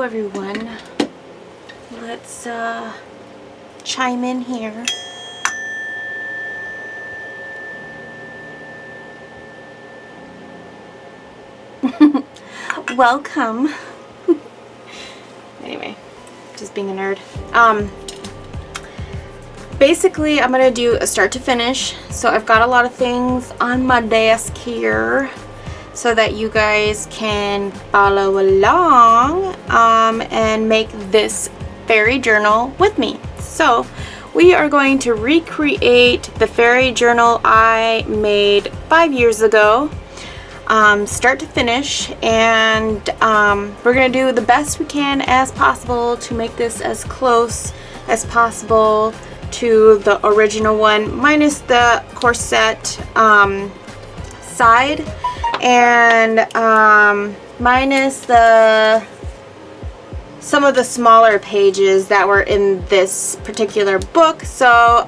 everyone. Let's chime in here. Welcome. Anyway, just being a nerd. Basically, I'm gonna do a start to finish. So I've got a lot of things on my desk here so that you guys can follow along and make this fairy journal with me. So we are going to recreate the fairy journal I made 5 years ago, start to finish, and we're gonna do the best we can as possible to make this as close as possible to the original one, minus the corset side, and minus some of the smaller pages that were in this particular book. So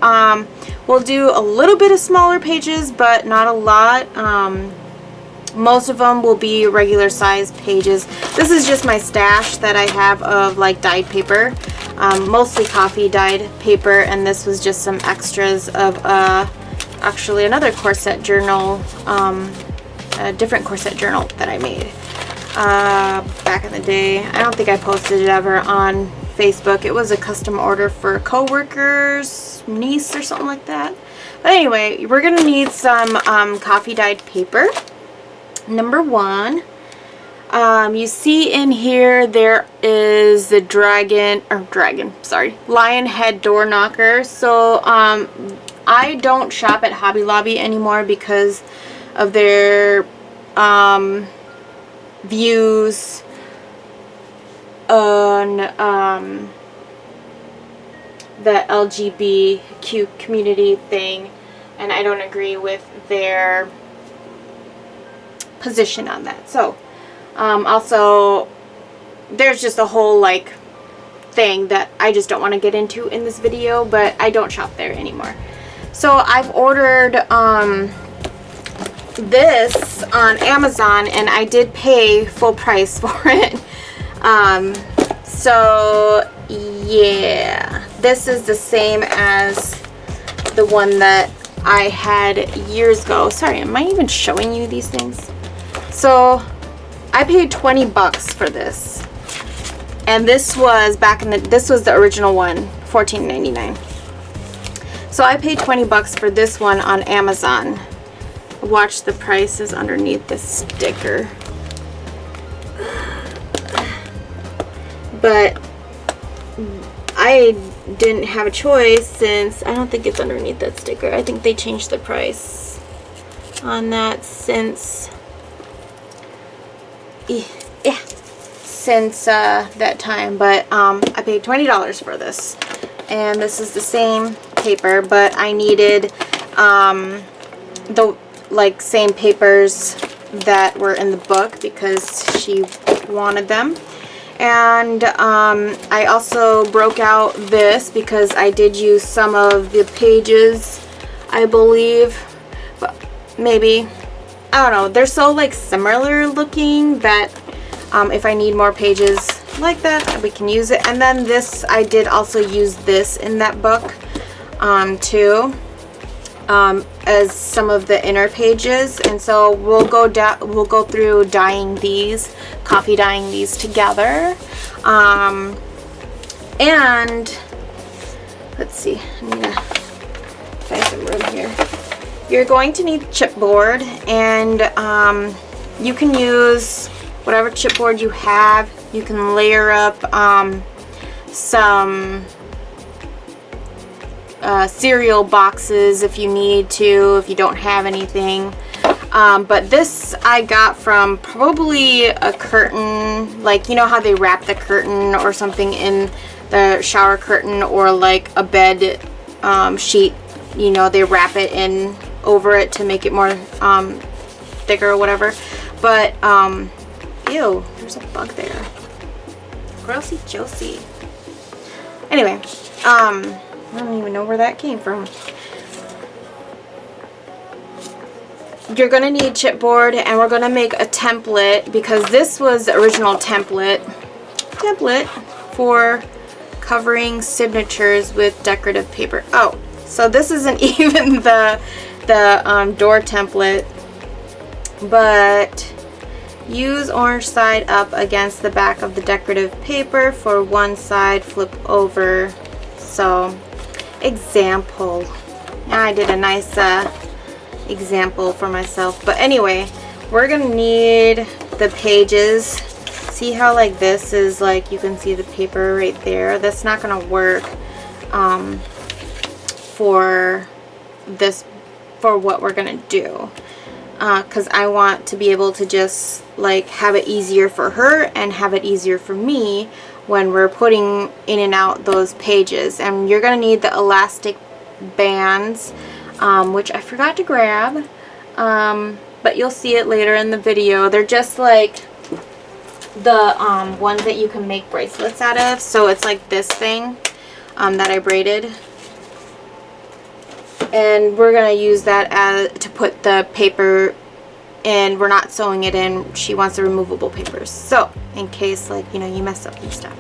we'll do a little bit of smaller pages, but not a lot. Most of them will be regular size pages. This is just my stash that I have of like dyed paper, mostly coffee dyed paper, and this was just some extras of actually another corset journal, a different corset journal that I made back in the day. I don't think I posted it ever on Facebook. It was a custom order for a co-worker's niece or something like that. But anyway, we're gonna need some coffee dyed paper. Number one, you see in here there is the lion head door knocker. So I don't shop at Hobby Lobby anymore because of their views on the LGBTQ community thing, and I don't agree with their position on that. So also there's just a whole like thing that I just don't want to get into in this video, but I don't shop there anymore. So I've ordered this on Amazon, and I did pay full price for it. So yeah, this is the same as the one that I had years ago. Sorry, am I even showing you these things? So I paid 20 bucks for this, and this was this was the original one, $14.99. So I paid 20 bucks for this one on Amazon. Watch the prices underneath the sticker. But I didn't have a choice, since I don't think it's underneath that sticker. I think they changed the price on that since that time. But I paid $20 for this, and this is the same paper, but I needed the same papers that were in the book because she wanted them. And I also broke out this because I did use some of the pages, I believe, but maybe, I don't know, they're so like similar looking that if I need more pages like that, we can use it. And then this, I did also use this in that book too, as some of the inner pages. And so we'll go through dyeing these, coffee dyeing these together. And let's see, I'm gonna find some room here. You're going to need chipboard, and you can use whatever chipboard you have. You can layer up some cereal boxes if you need to, if you don't have anything. But this I got from probably a curtain, like, you know how they wrap the curtain or something in the shower curtain, or like a bed sheet, you know, they wrap it in over it to make it more thicker or whatever. But ew, there's a bug there. Grossy Josie. Anyway, I don't even know where that came from. You're going to need chipboard, and we're going to make a template because this was the original template. template for covering signatures with decorative paper. Oh, so this isn't even the door template, but use orange side up against the back of the decorative paper for one side, flip over. So example. I did a nice example for myself, but anyway, we're gonna need the pages. See how like this is like, you can see the paper right there. That's not gonna work for this, for what we're gonna do, because I want to be able to just like have it easier for her and have it easier for me when we're putting in and out those pages. And you're gonna need the elastic bands, which I forgot to grab, but you'll see it later in the video. They're just like the ones that you can make bracelets out of. So it's like this thing that I braided, and we're gonna use that as to put the paper in. We're not sewing it in. She wants the removable papers, so in case like, you know, you mess up and stuff.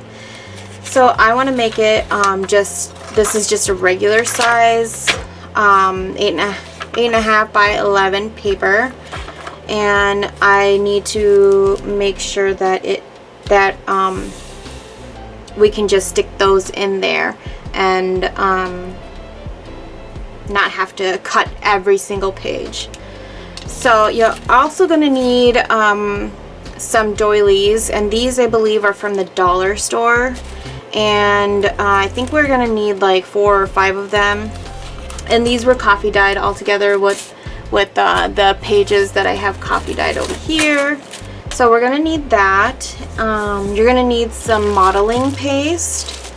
So I want to make it this is just a regular size 8.5 by 11 paper, and I need to make sure that we can just stick those in there and not have to cut every single page. So you're also going to need some doilies, and these I believe are from the dollar store, and I think we're going to need like 4 or 5 of them, and these were coffee dyed all together with the pages that I have coffee dyed over here. So we're going to need that. You're going to need some modeling paste.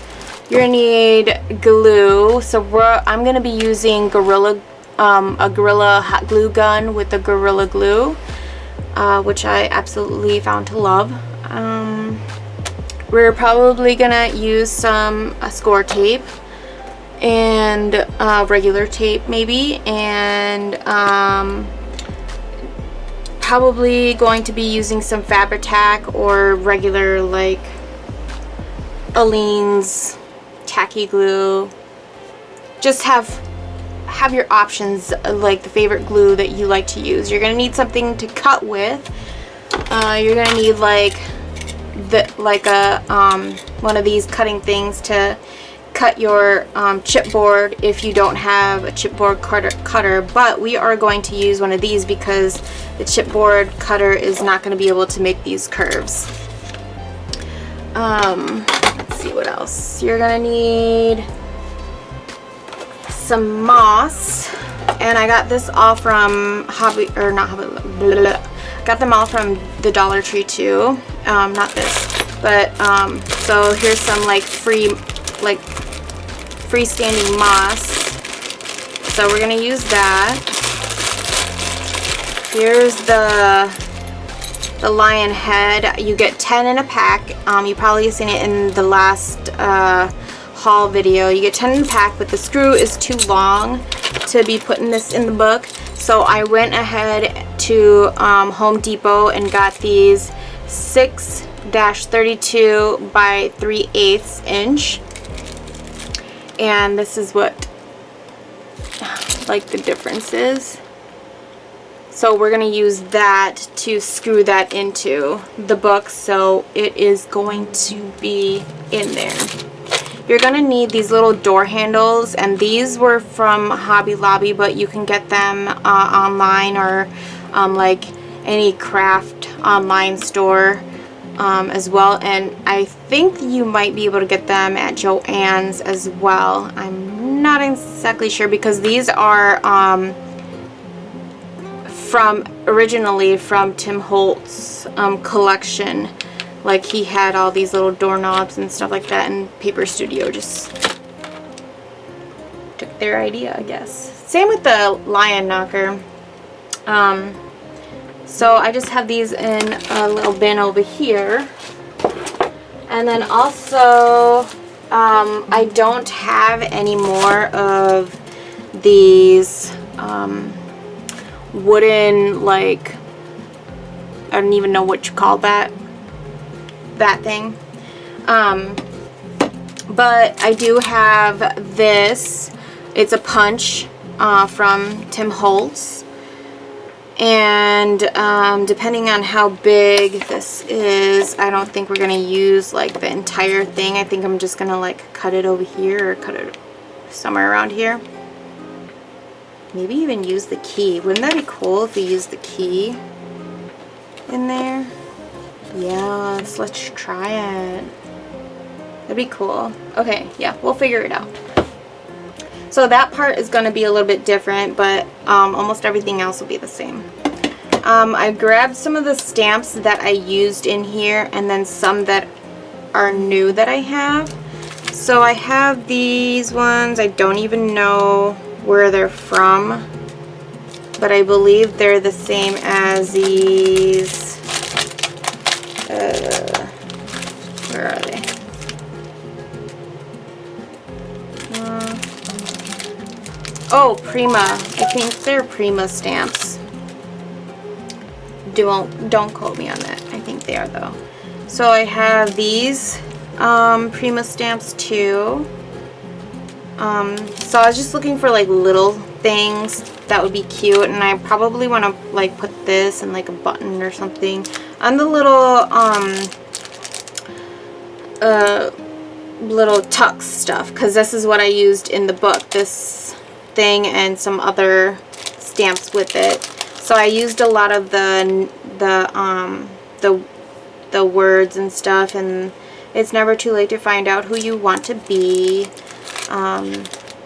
You're going to need glue. So I'm going to be using a Gorilla hot glue gun with the Gorilla Glue, which I absolutely found to love. We're probably going to use some score tape and regular tape maybe, and probably going to be using some Fabri-Tac or regular like Aleene's tacky glue. Just have your options, like the favorite glue that you like to use. You're gonna need something to cut with. You're gonna need like one of these cutting things to cut your chipboard if you don't have a chipboard cutter, but we are going to use one of these because the chipboard cutter is not going to be able to make these curves. Let's see what else. You're going to need some moss, and I got this all from got them all from the Dollar Tree too. Not this, but so here's some like freestanding moss, so we're gonna use that. Here's the lion head. You get 10 in a pack. You probably have seen it in the last haul video. You get 10 in a pack, but the screw is too long to be putting this in the book, so I went ahead to Home Depot and got these 6-32 by 3/8 inch. And this is what like the difference is. So we're going to use that to screw that into the book, so it is going to be in there. You're going to need these little door handles, and these were from Hobby Lobby, but you can get them online or like any craft online store as well, and I think you might be able to get them at Joann's as well. I'm not exactly sure because these are originally from Tim Holtz's collection. Like, he had all these little doorknobs and stuff like that, and Paper Studio just took their idea, I guess. Same with the lion knocker. So I just have these in a little bin over here. And then also, I don't have any more of these wooden, like, I don't even know what you call that thing. But I do have this. It's a punch from Tim Holtz. And depending on how big this is, I don't think we're going to use like the entire thing. I think I'm just going to like cut it over here or cut it somewhere around here. Maybe even use the key. Wouldn't that be cool if we used the key in there? Yes, let's try it. That'd be cool. Okay, yeah, we'll figure it out. So that part is going to be a little bit different, but almost everything else will be the same. I grabbed some of the stamps that I used in here and then some that are new that I have. So I have these ones. I don't even know where they're from, but I believe they're the same as these. Where are they? Oh, Prima. I think they're Prima stamps. Don't quote me on that. I think they are though. So I have these Prima stamps too. So I was just looking for like little things that would be cute, and I probably want to like put this in like a button or something on the little little tuck stuff, because this is what I used in the book, this thing and some other stamps with it. So I used a lot of the words and stuff, and it's never too late to find out who you want to be.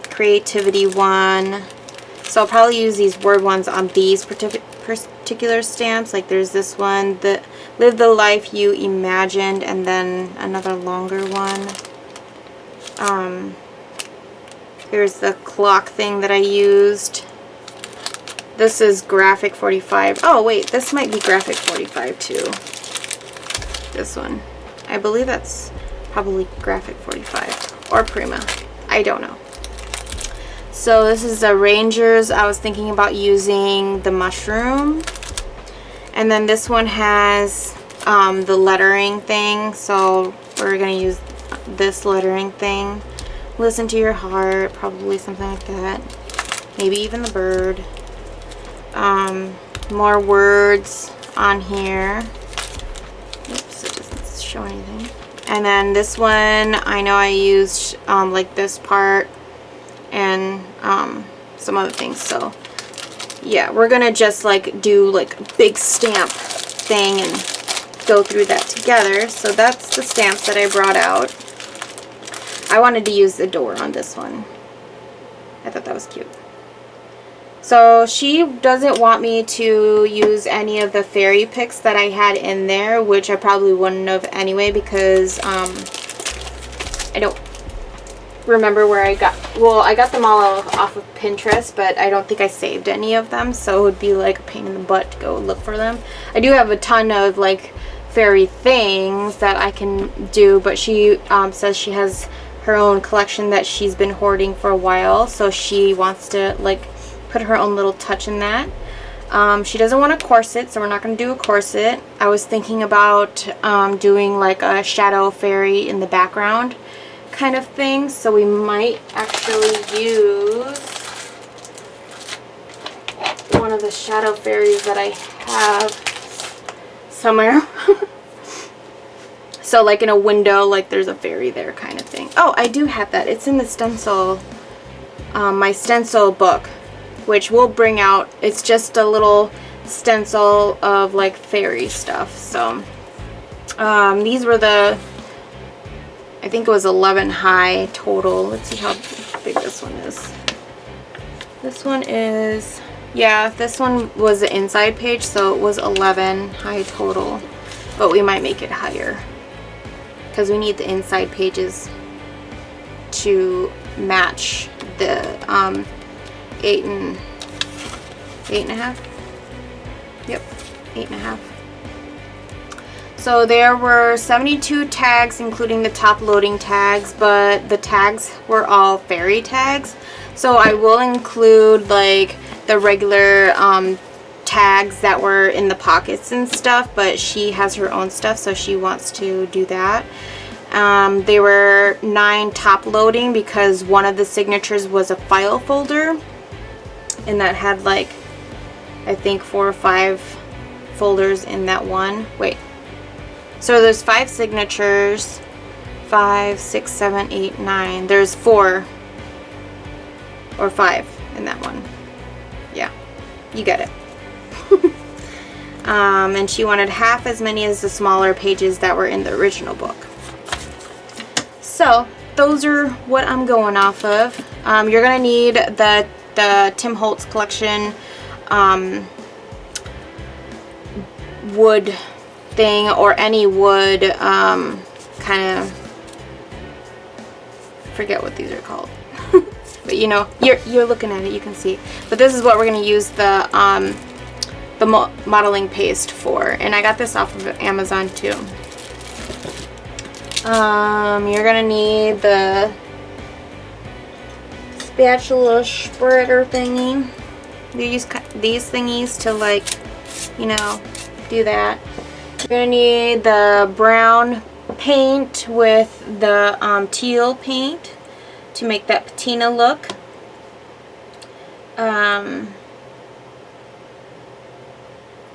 Creativity one. So I'll probably use these word ones on these particular stamps. Like there's this one, that live the life you imagined, and then another longer one. Here's the clock thing that I used. This is graphic 45. Oh wait, this might be graphic 45 too. This one. I believe that's probably graphic 45 or Prima. I don't know. So this is the Rangers. I was thinking about using the mushroom. And then this one has the lettering thing. So we're going to use this lettering thing. Listen to your heart. Probably something like that. Maybe even the bird. More words on here. Oops, it doesn't show anything. And then this one, I know I used like this part and some other things. So yeah, we're gonna just like do like a big stamp thing and go through that together. So that's the stamps that I brought out. I wanted to use the door on this one. I thought that was cute. So she doesn't want me to use any of the fairy picks that I had in there, which I probably wouldn't have anyway, because I don't remember where I got, well, I got them all off of Pinterest, but I don't think I saved any of them, so it would be like a pain in the butt to go look for them. I do have a ton of like fairy things that I can do, but she says she has her own collection that she's been hoarding for a while, so she wants to like put her own little touch in that. She doesn't want a corset, so we're not going to do a corset. I was thinking about doing like a shadow fairy in the background kind of thing, so we might actually use one of the shadow fairies that I have somewhere. So like in a window, like there's a fairy there kind of thing. Oh, I do have that. It's in the stencil, my stencil book, which we'll bring out. It's just a little stencil of like fairy stuff. So these were the, I think it was 11 high total. Let's see how big this one is. This one is, yeah, this one was the inside page, so it was 11 high total, but we might make it higher because we need the inside pages to match the 8.5. Yep, 8.5. So there were 72 tags, including the top loading tags, but the tags were all fairy tags. So I will include like the regular tags that were in the pockets and stuff, but she has her own stuff, so she wants to do that. They were 9 top loading because one of the signatures was a file folder, and that had like, I think 4 or 5 folders in that one. Wait, so there's 5 signatures, 5, 6, 7, 8, 9. There's 4 or 5 in that one. Yeah, you get it. And she wanted half as many as the smaller pages that were in the original book. So those are what I'm going off of. You're gonna need the Tim Holtz collection wood thing, or any wood kind of, forget what these are called. But you know, you're looking at it, you can see. But this is what we're gonna use the modeling paste for, and I got this off of Amazon too. You're gonna need the spatula spreader thingy. These thingies to, like, you know, do that. You're gonna need the brown paint with the teal paint to make that patina look. And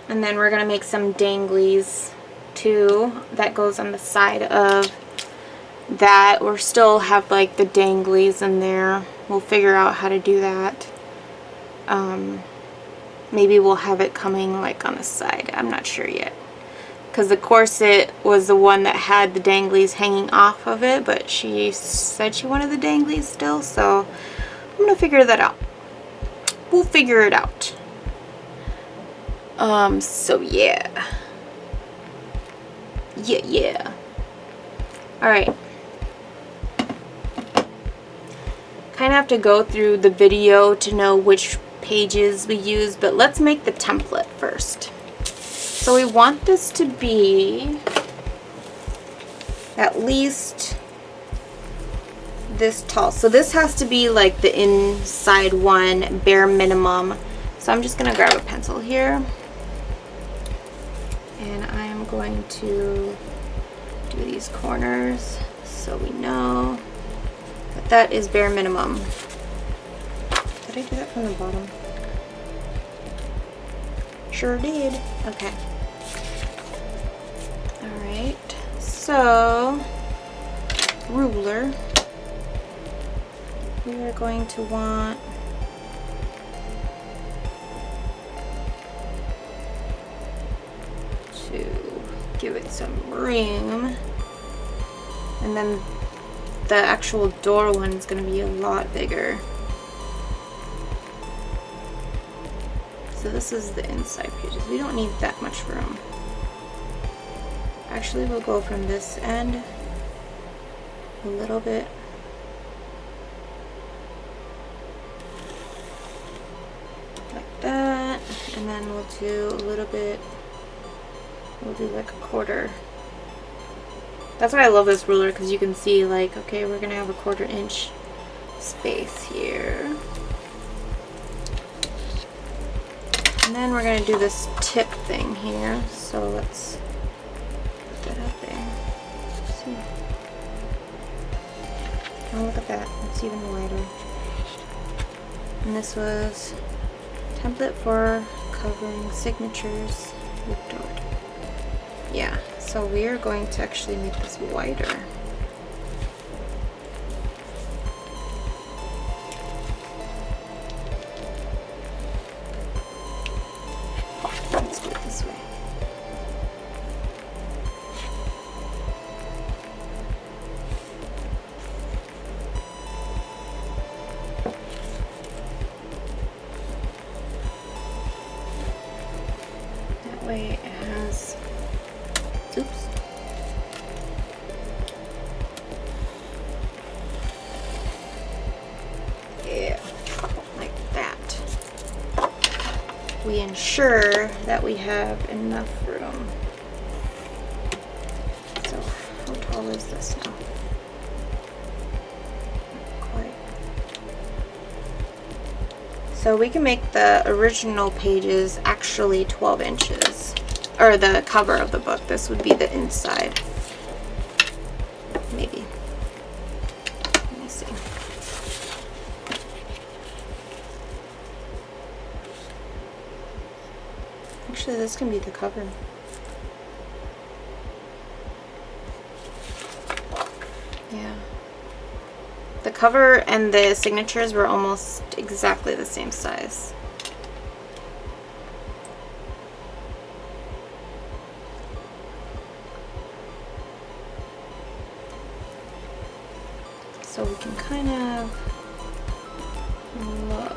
then we're gonna make some danglies too. That goes on the side of that. We'll still have like the danglies in there. We'll figure out how to do that. Maybe we'll have it coming like on the side. I'm not sure yet, because the corset was the one that had the danglies hanging off of it, but she said she wanted the danglies still, so I'm gonna figure that out. We'll figure it out. So yeah. Alright. Kind of have to go through the video to know which pages we use, but let's make the template first. So we want this to be at least this tall. So this has to be like the inside one, bare minimum. So I'm just gonna grab a pencil here, and I'm going to do these corners so we know that that is bare minimum. Did I do that from the bottom? Sure did. Okay. Alright, so ruler. We are going to want to give it some room, and then the actual door one is going to be a lot bigger. So this is the inside pages. We don't need that much room. Actually, we'll go from this end a little bit. Like that. And then we'll do a little bit, we'll do like a quarter. That's why I love this ruler, because you can see, like, okay, we're gonna have a 1/4 inch space here. And then we're gonna do this tip thing here. So let's put that up there. Let's see. Oh, look at that. It's even wider. And this was template for covering signatures with dot. Yeah, so we are going to actually make this wider. Let's do it this way. That way it has, oops. Yeah, like that. We ensure that we have enough room. So, how tall is this now? Not quite. So we can make the original pages actually 12 inches. Or the cover of the book. This would be the inside. Actually, this can be the cover. Yeah. The cover and the signatures were almost exactly the same size. So we can kind of look.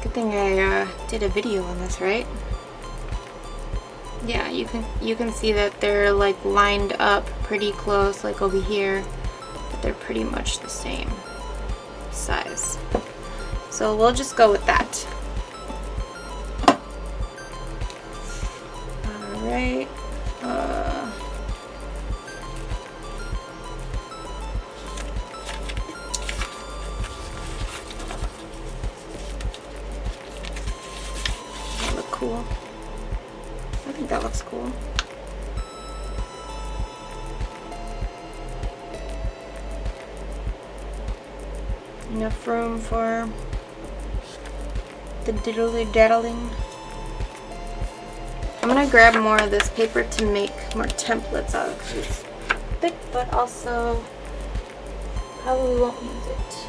Good thing I did a video on this, right? Yeah, you can see that they're like lined up pretty close, like over here, but they're pretty much the same size. So we'll just go with that. All right. That look cool. I think that looks cool. Enough room for the diddly-daddling. I'm gonna grab more of this paper to make more templates out of. It's thick, but also probably won't use it.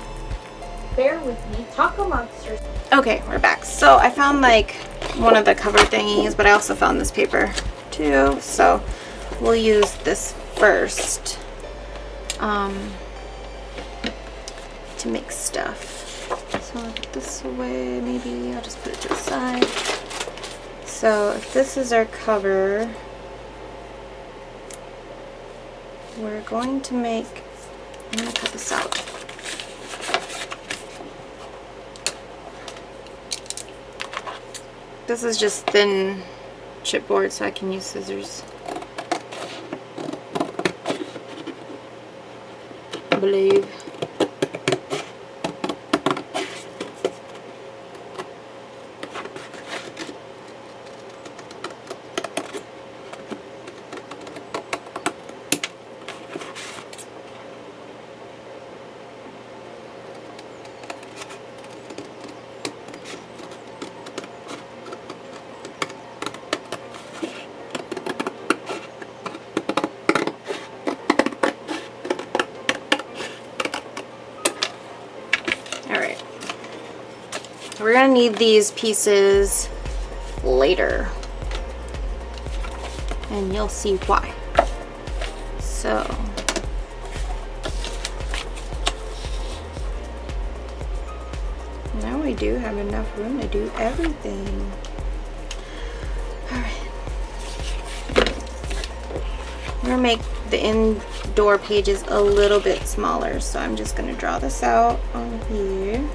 Bear with me. Taco monsters. Okay, we're back. So I found like one of the cover thingies, but I also found this paper too. So we'll use this first to make stuff. So I'll put this away. Maybe I'll just put it to the side. So if this is our cover, we're going to make, I'm going to cut this out. This is just thin chipboard, so I can use scissors. I believe. We're gonna need these pieces later, and you'll see why. So now we do have enough room to do everything. Alright. I'm gonna make the indoor pages a little bit smaller, so I'm just gonna draw this out on here.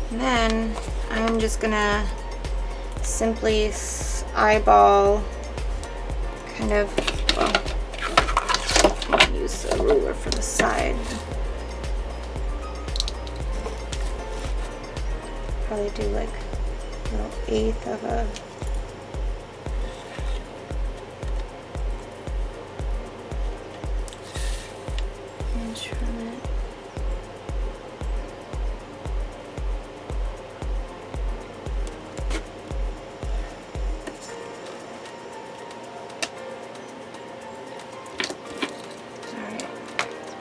And then I'm just gonna simply eyeball kind of, well, I'm gonna use a ruler for the side. Probably do like a little eighth of a inch from it.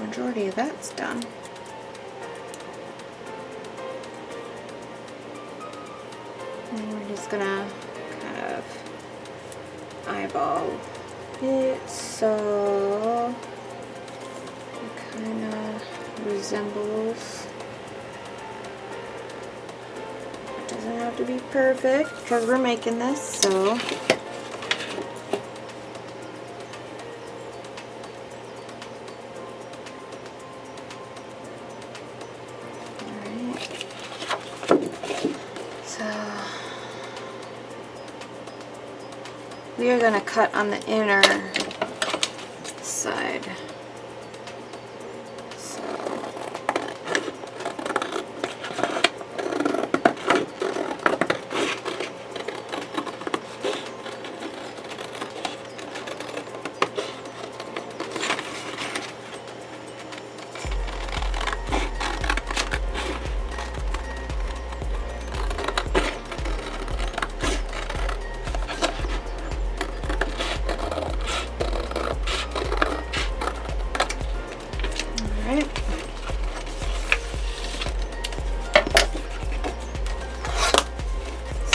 Majority of that's done. And we're just gonna kind of eyeball it so it kind of resembles. It doesn't have to be perfect because we're making this, so we are going to cut on the inner side.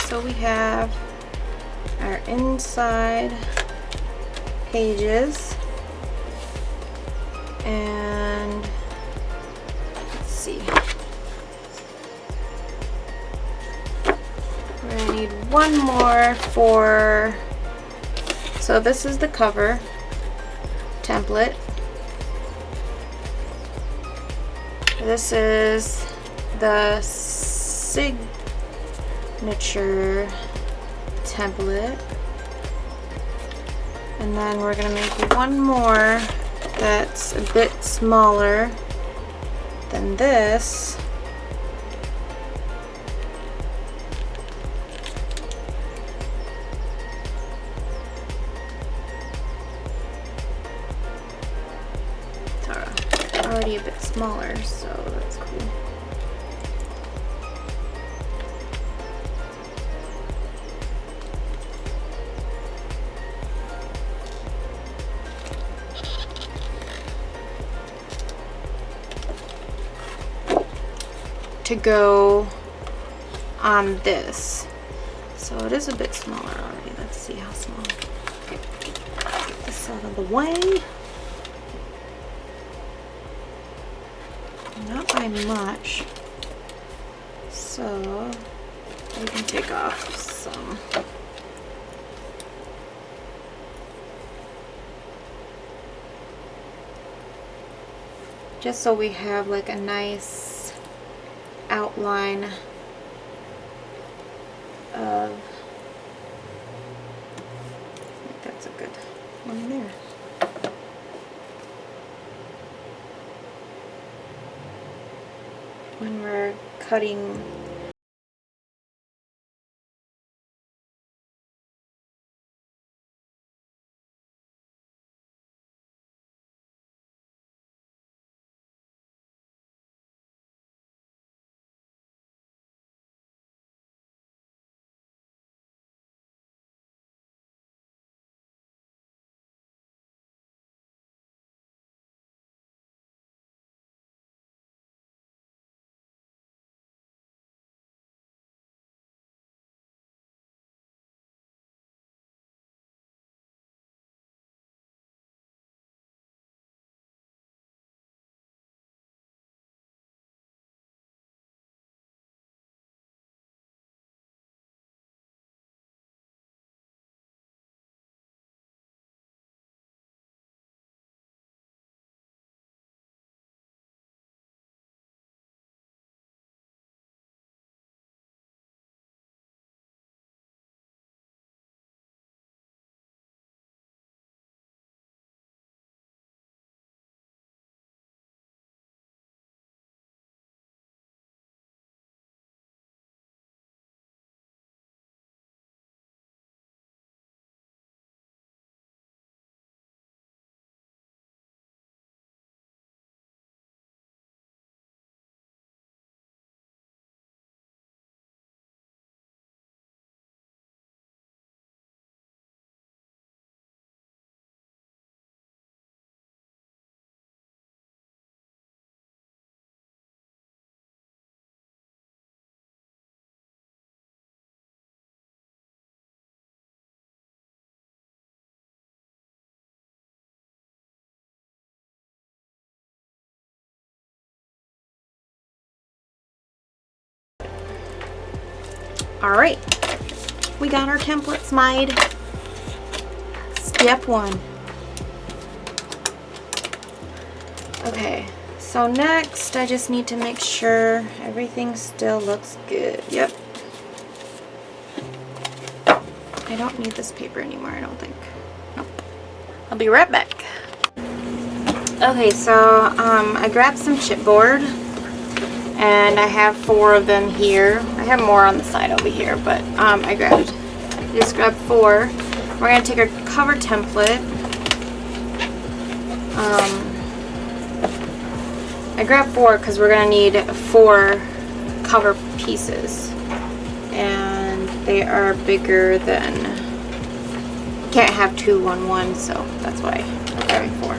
So we have our inside pages, and let's see, we're gonna need one more for, so this is the cover template. This is the signature template, and then we're gonna make one more that's a bit smaller than this. It's already a bit smaller, so that's cool. To go on this. So it is a bit smaller already. Let's see how small. Get this out of the way. Not by much. So we can take off some. Just so we have like a nice outline of, I think that's a good one there. When we're cutting Alright, we got our templates made. Step one. Okay, so next I just need to make sure everything still looks good. Yep. I don't need this paper anymore, I don't think. Nope. I'll be right back. Okay, so I grabbed some chipboard, and I have 4 of them here. I have more on the side over here, but I just grabbed 4. We're gonna take our cover template. I grabbed 4 because we're gonna need 4 cover pieces, and they are bigger than, can't have 2 on one, so that's why I'm grabbing 4.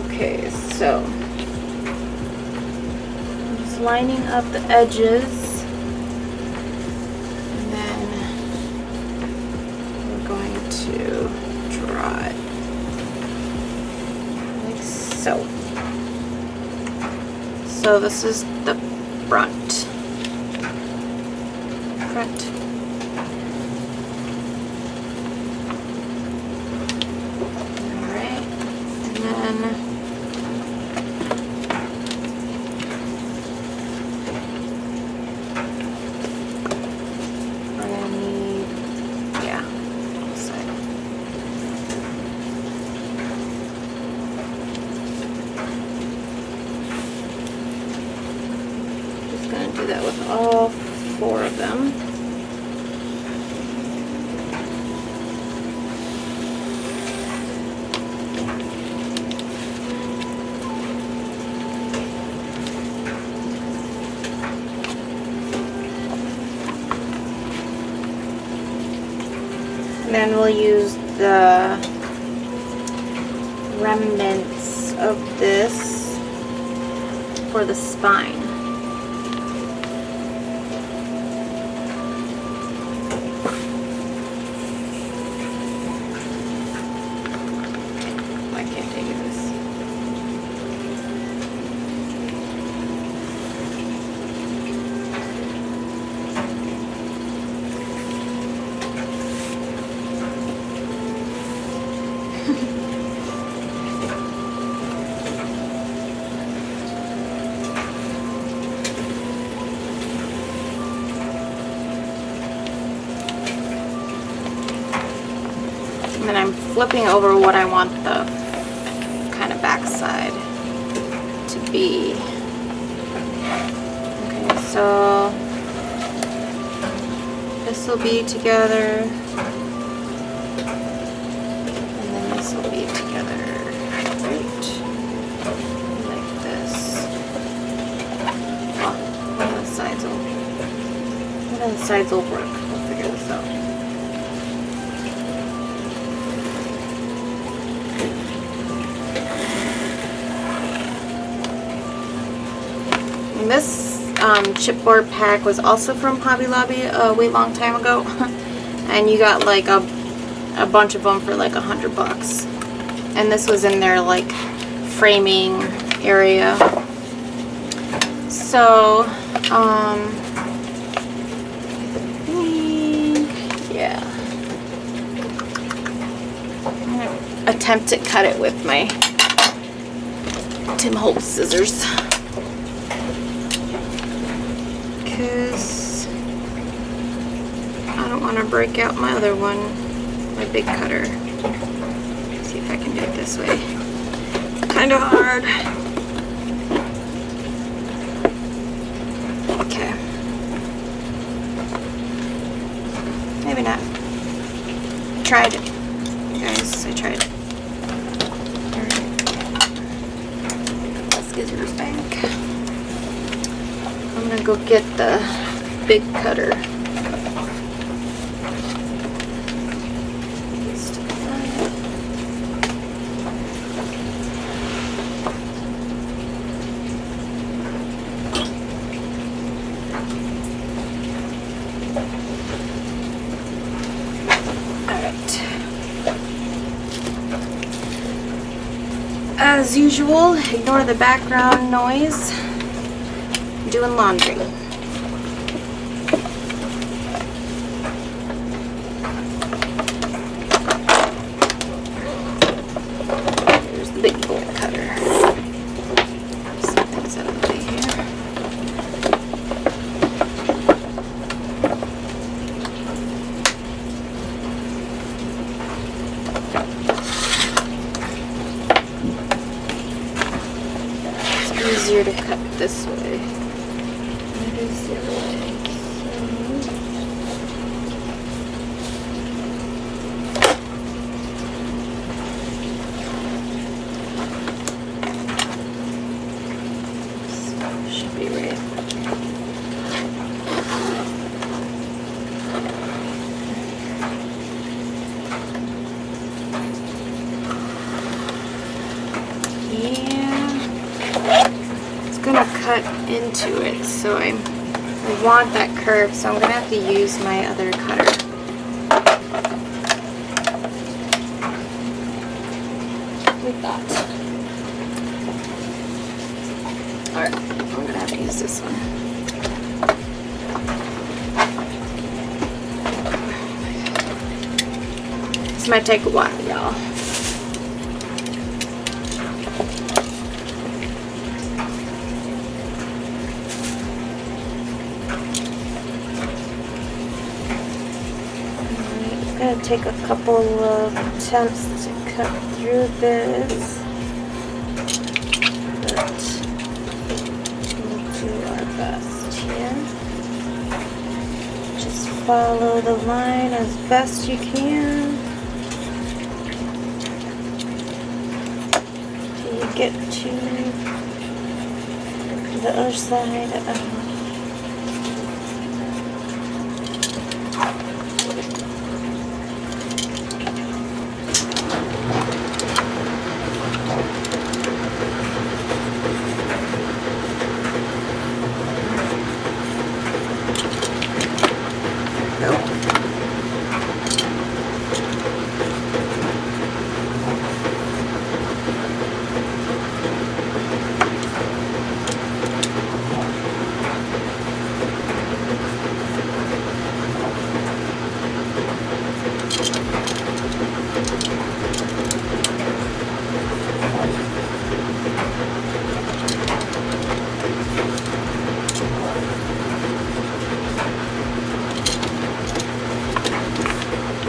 Okay, so I'm just lining up the edges, and then we're going to draw it like so. So this is the front. Alright, and then we're gonna need, yeah, this side. Just gonna do that with all 4 of them. And then we'll use the remnants of this for the spine. I can't take this. And then I'm flipping over what I want the kind of back side to be. Okay, so this will be together, and then this will be together, right? Like this. Oh, one of the sides will work. We'll figure this out. And this chipboard pack was also from Hobby Lobby a way long time ago, and you got like a bunch of them for like $100. And this was in their like framing area. So I think, yeah, I'm gonna attempt to cut it with my Tim Holtz scissors, because I don't want to break out my other one, my big cutter. Let's see if I can do it this way. It's kind of hard. Okay. Maybe not. I tried it. Guys, I tried it. Alright. Let's get yours back. I'm gonna go get the big cutter. As usual, ignore the background noise. I'm doing laundry. Here's the big bolt cutter. Some things out of the way here. easier to cut this way. It is the other way. So should be right. Cut into it, so I want that curve, so I'm gonna have to use my other cutter. Like that. Alright, I'm gonna have to use this one. This might take a while, y'all. Gonna take a couple of attempts to cut through this, but we'll do our best here. Just follow the line as best you can till you get to the other side.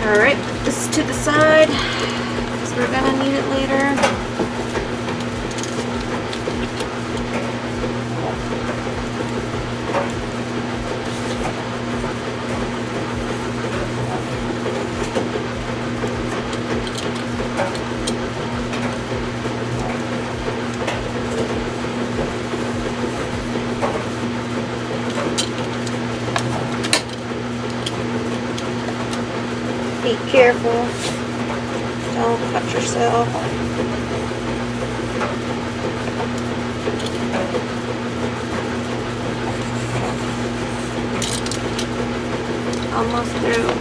Alright, put this to the side because we're going to need it later. Be careful, don't cut yourself. Almost through.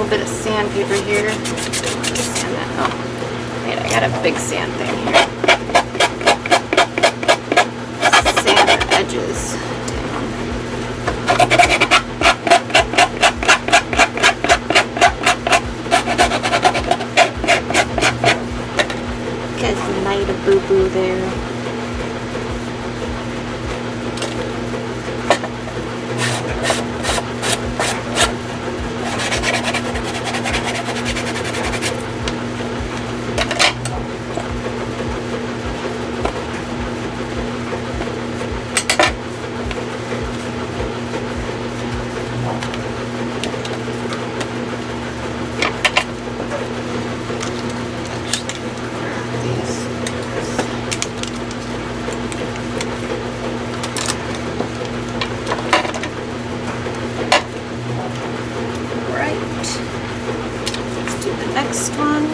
Bit of sandpaper here. Sand that. Oh, wait, I got a big sand thing here. Sand the edges down. Get a night of boo-boo there. Next one.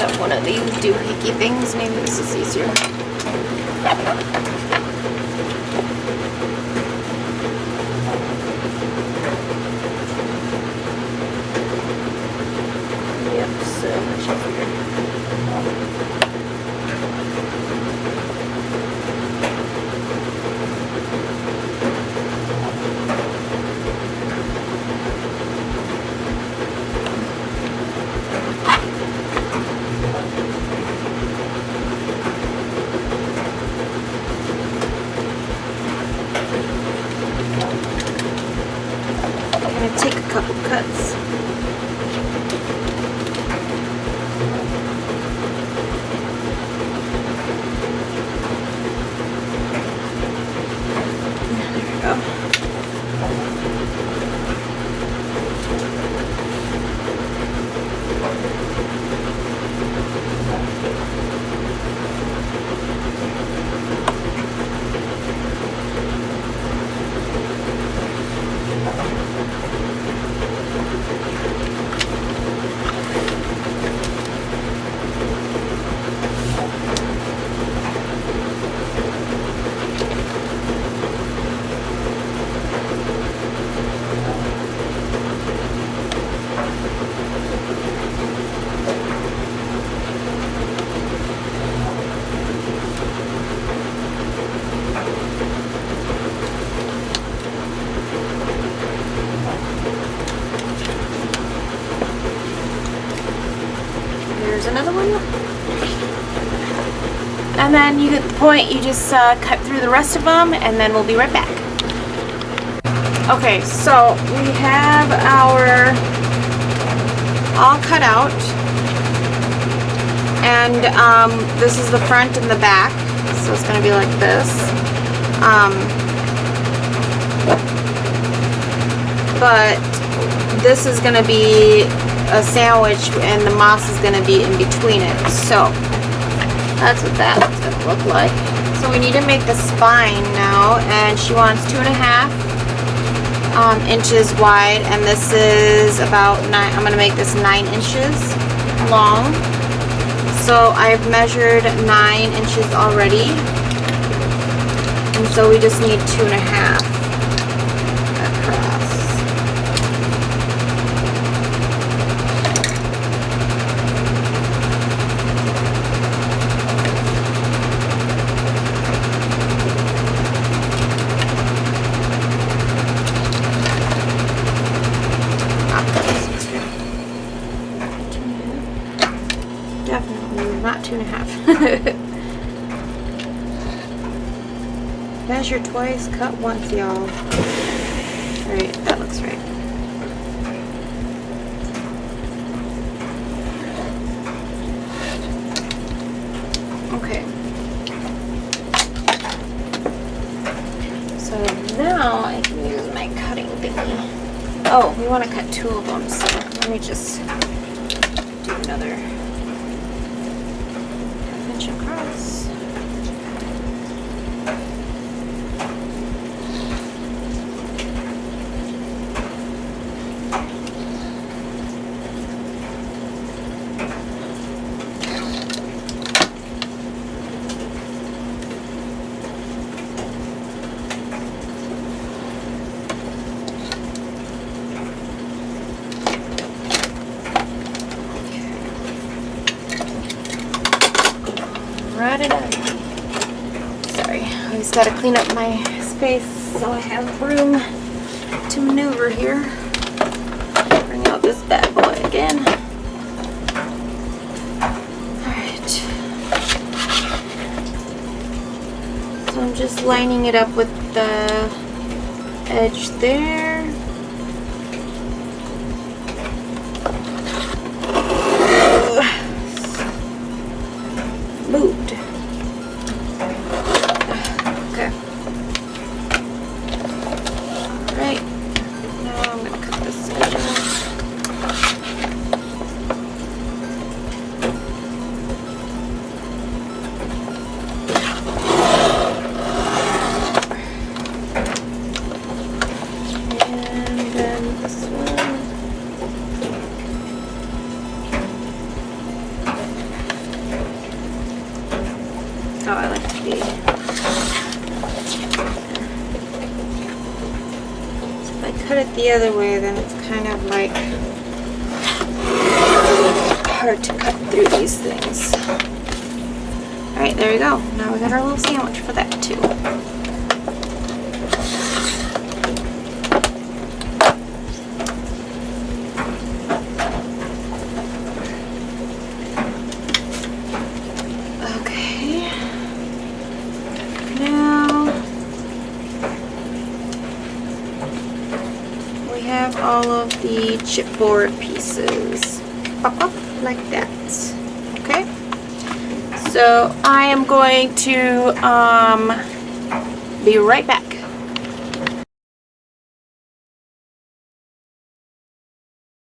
have one of these doohickey things. Maybe this is easier. Yep, so much easier. Take a couple cuts. There we go. There's another one. And then you get the point, you just cut through the rest of them, and then we'll be right back. Okay, so we have our all cut out, and this is the front and the back, so it's going to be like this. But this is going to be a sandwich, and the moss is going to be in between it. So that's what that's going to look like. So we need to make the spine now, and she wants 2.5 inches wide, and this is about 9. I'm going to make this 9 inches long. So I've measured 9 inches already, and so we just need 2.5 across. Definitely not 2.5. Measure twice, cut once, y'all. Alright, that looks right. Okay. So now I can use my cutting thingy. Oh, we want to cut 2 of them, so let me just do another inch across. Right it up. Sorry, I always gotta clean up my space so I have room to maneuver here. Bring out this bad boy again. Alright. So I'm just lining it up with the edge there. Moved. Okay. Alright. Now I'm going to cut this edge off. I cut it the other way, then it's kind of like hard to cut through these things. Alright, there we go. Now we got our little sandwich for that too. Okay. Now we have all of the chipboard pieces. Pop up like that. Okay. So I am going to be right back.